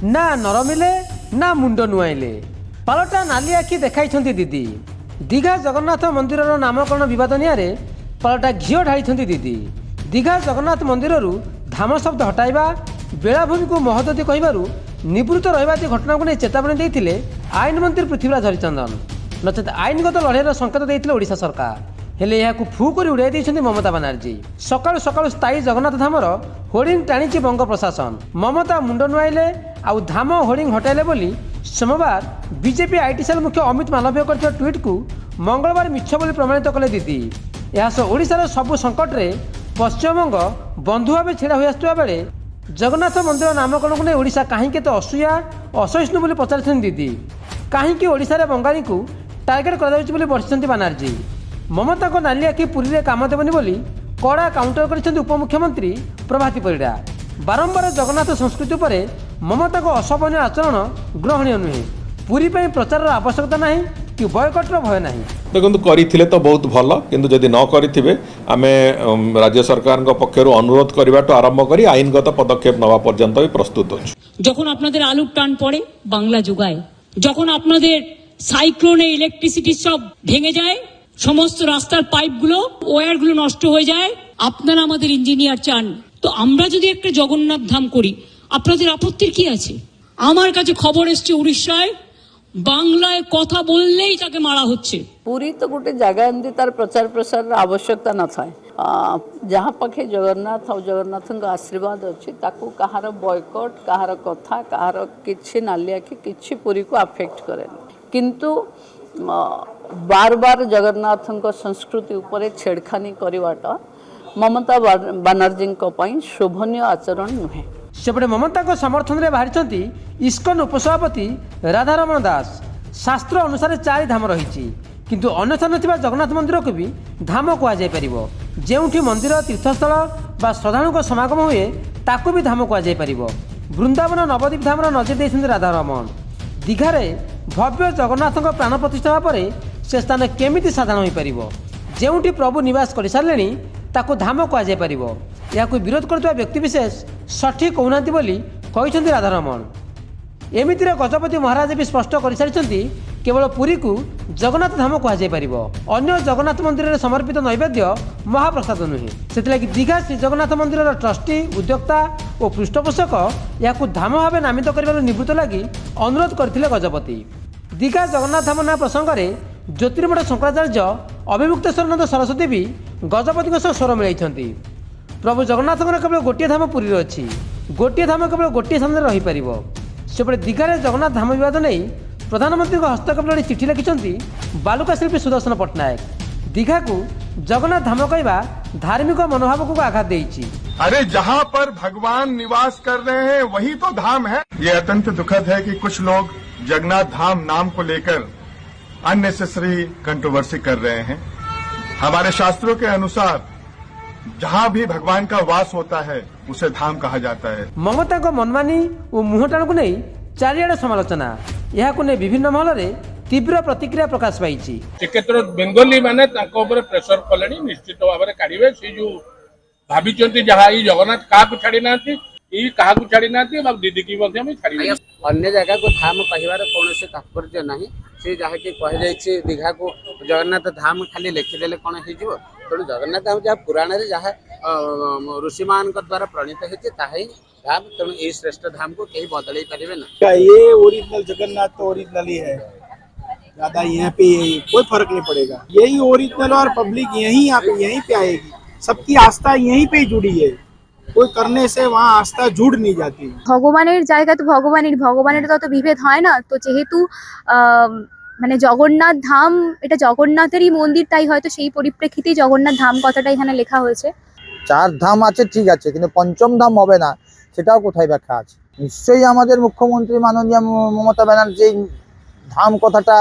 ना नरमिले ना मुंड नुआइले पालटा नाली आखि देखाई दीदी। दीघा जगन्नाथ मंदिर नामकरण विवाद निआरे पालटा घीओ ढाई दीदी। दीघा जगन्नाथ मंदिर धाम शब्द हटाइबा बेलाभूमि को महोदधि कहबारु निवृत्त रहिबा घटना को नहीं चेतावनी देते आईन मंत्री पृथ्वीराज हरिचंदन। नचेत आईनगत लड़ाईर संकेत देते ओडिशा सरकार हेले यह फू कर उड़ाई देते ममता बनर्जी। सकाळु सकाळु स्थायी जगन्नाथ धामर होर्डिंग टाणी बंग प्रशासन। ममता मुंड नुआइले आउ धाम होर्डिंग हटाइले बोली सोमवार बीजेपी आईटी सेल मुख्य अमित मालवीय कर ट्वीट को मंगलवार मिछ बोली प्रमाणित कले दीदी। यह ओडिशार सबु संकट रे पश्चिमबंग बंधु भाव छिड़ा हो आसुवा बेले जगन्नाथ मंदिर नामकरण को नहीं ओडिशा कहीं तो असूया असहिष्णु बोली पचार दीदी। कहीं ओडिशा रे बंगाली को टार्गेट कर बढ़ी बनर्जी। ममता को नाली आखि पुरी रे काम देवनी बोली कड़ा काउंटर कर उपमुख्यमंत्री प्रभाती परिड़ा। बारंबार जगन्नाथ संस्कृति पर ममता को अशोभनीय आचरण ग्रहणीय नुहे। पुरी पर प्रचार आवश्यकता नहीं कि बयकट्र भय नहीं। देखो करथिले तो बहुत भल किंतु जदि न करिथिबे आमे राज्य सरकार पक्षर अनुरोध करबाटो आरंभ करी आईनगत पदक्षेप नवा पर्यंत भी प्रस्तुत होछि। যখন আপনাদের আলুর টান পড়ে বাংলা যোগায়, যখন আপনাদের সাইক্লোনে ইলেকট্রিসিটি সব ভেঙে যায়, সমস্ত রাস্তার পাইপগুলো ওয়্যারগুলো নষ্ট হয়ে যায়, আপনারা আমাদের ইঞ্জিনিয়ার চান, তো আমরা যদি একটা জগন্নাথ ধাম করি আপনাদের আপত্তির কি আছে? আমার কাছে খবর এসছে উড়িষ্যায় বাংলায় কথা বললেই তাকে মারা হচ্ছে। পুরী তো গোটে জায়গা এমনি তার প্রচার প্রসার আবশ্যকতা ন থাকে। जहाँ पाखे जगन्नाथ और जगन्नाथ आशीर्वाद अच्छी ताकू कहार बॉयकट कहार कथा कहार किछि नाली आखि किछि पुरी को अफेक्ट करे किंतु बार बार जगन्नाथ संस्कृति उपरे छेड़खानी करवाटा ममता बनर्जी शोभनीय आचरण नुहे। सेपटे ममता को समर्थन में बाहरी इस्कन उपसभापति राधारमण दास। शास्त्र अनुसार 4 धाम रही किंतु अन्य स्थान जगन्नाथ मंदिर को भी धाम कहुपर जो मंदिर तीर्थस्थल बा श्रद्धालु समागम हुए ताकू भी धाम कहुपर। वृंदावन नवद्वीप धाम नजर देते राधारमण। दीघारे भव्य जगन्नाथ प्राण प्रतिष्ठा पर से स्थान केमिति साधारण हो पार जो प्रभु निवास कर सारे ताकू धाम कहुपर। यह विरोध करता व्यक्तिविशेष सठिक कहूना बोली कहते राधारमण। एमितिर गजपति महाराज भी स्पष्ट कर सारी केवल पुरी को जगन्नाथ धाम कहुपर। अन्य जगन्नाथ मंदिर में समर्पित नैवेद्य महाप्रसाद नुहे। से दीघा श्री जगन्नाथ मंदिर ट्रस्टी उद्योक्ता और पृष्ठपोषक या धाम भाव नामित कर निवृत्त लगी अनुरोध करते गजपति। दीघा जगन्नाथ धाम ना प्रसंग में ज्योतिर्मठ शंकराचार्य अभिमुक्तेश्वरानंद सरस्वती भी गजपति स्वर मिलाई। प्रभु जगन्नाथ केवल गोटे धाम पुरी अच्छी गोटे धाम केवल गोटे स्थान रही पार। सेपटे दीघारे जगन्नाथ धाम विवाद नहीं प्रधानमंत्री हस्तक्षेप लड़ी चिठी लिखिं बालुका शिल्पी सुदर्शन पट्टनायक। दीघा को जगन्नाथ धाम कहवा धार्मिक मनोभाव को आघात देइछि। अरे जहाँ पर भगवान निवास कर रहे हैं वही तो धाम है। ये अत्यंत दुखद है कि कुछ लोग जगन्नाथ धाम नाम को लेकर अननेसेसरी कंट्रोवर्सी कर रहे हैं। हमारे शास्त्रों के अनुसार जहाँ भी भगवान का वास होता है उसे धाम कहा जाता है। ममता को मनमानी और मुह टाण को नहीं चारिआडे समालोचना यह विभिन्न महल में तीव्र प्रतिक्रिया प्रकाश पाई। श्रीक्षेत्र बेंगली माने प्रेसर कले निश्चित भाव में काढ़े से जो भाई जहाँ जगन्नाथ क्या छाड़ी ना क्या छाड़ी ना दीदी की छाड़ी अन्य जगह को धाम कह कौन तात्पर्य ना से जहाँ कि कही दीघा को जगन्नाथ धाम खाली लिखिदेले कौन हो तेणु जगन्नाथ धाम जहाँ पुराण में जहाँ ऋषि मान द्वारा प्रणीत होती धाम तेणु ये श्रेष्ठ धाम को कहीं बदल पारे ना। ये ओरिजिनल जगन्नाथ तो ओरिजिनल ही है, ज्यादा यहाँ पे कोई फर्क नहीं पड़ेगा। यही ओरिजिनल और पब्लिक यहीं पे आएगी। सबकी आस्था यहीं पे जुड़ी है, कोई करने से वहाँ आस्था जुड़ नहीं जाती। भगवान जायगा तो भगवान तो विभेद है ना, तो जेहेतु মানে জগন্নাথ ধাম এটা জগন্নাথেরই মন্দির তাই হয়তো সেই পরিপ্রেক্ষিতে জগন্নাথ ধাম কথাটা এখানে লেখা হয়েছে। 4 ধাম আছে ঠিক আছে কিন্তু পঞ্চম ধাম হবে না সেটাও কোথায় ব্যাখ্যা আছে? নিশ্চয়ই আমাদের মুখ্যমন্ত্রী মাননীয় মমতা ব্যানার্জি ধাম কথাটা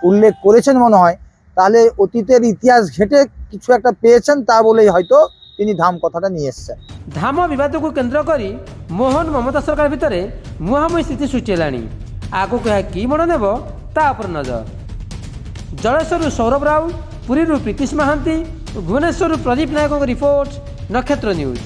উল্লেখ করেছেন মনে হয়, তাহলে অতীতের ইতিহাস ঘেটে কিছু একটা পেয়েছেন তা বলেই হয়তো তিনি ধাম কথাটা নিয়ে এসেছেন। ধাম বিবাদକୁ কেন্দ্ର କରି ମୋହନ ମମତା ସରକାର ଭିତରେ ମୁହାଁମୁହିଁ ସ୍ଥିତି ସୃଷ୍ଟି ହେଲାଣି। ଆଗକୁ ଏହା କି ମୋଡ଼ ନେବ ତା ଉପରେ ନଜର। ଜଳେଶ୍ୱରରୁ ସୌରଭ ରାଉତ, ପୁରୀରୁ ପ୍ରୀତିଶ ମହାନ୍ତି, ଭୁବନେଶ୍ୱରରୁ ପ୍ରଦୀପ ନାୟକଙ୍କ ରିପୋର୍ଟ, ନକ୍ଷତ୍ର ନ୍ୟୁଜ୍।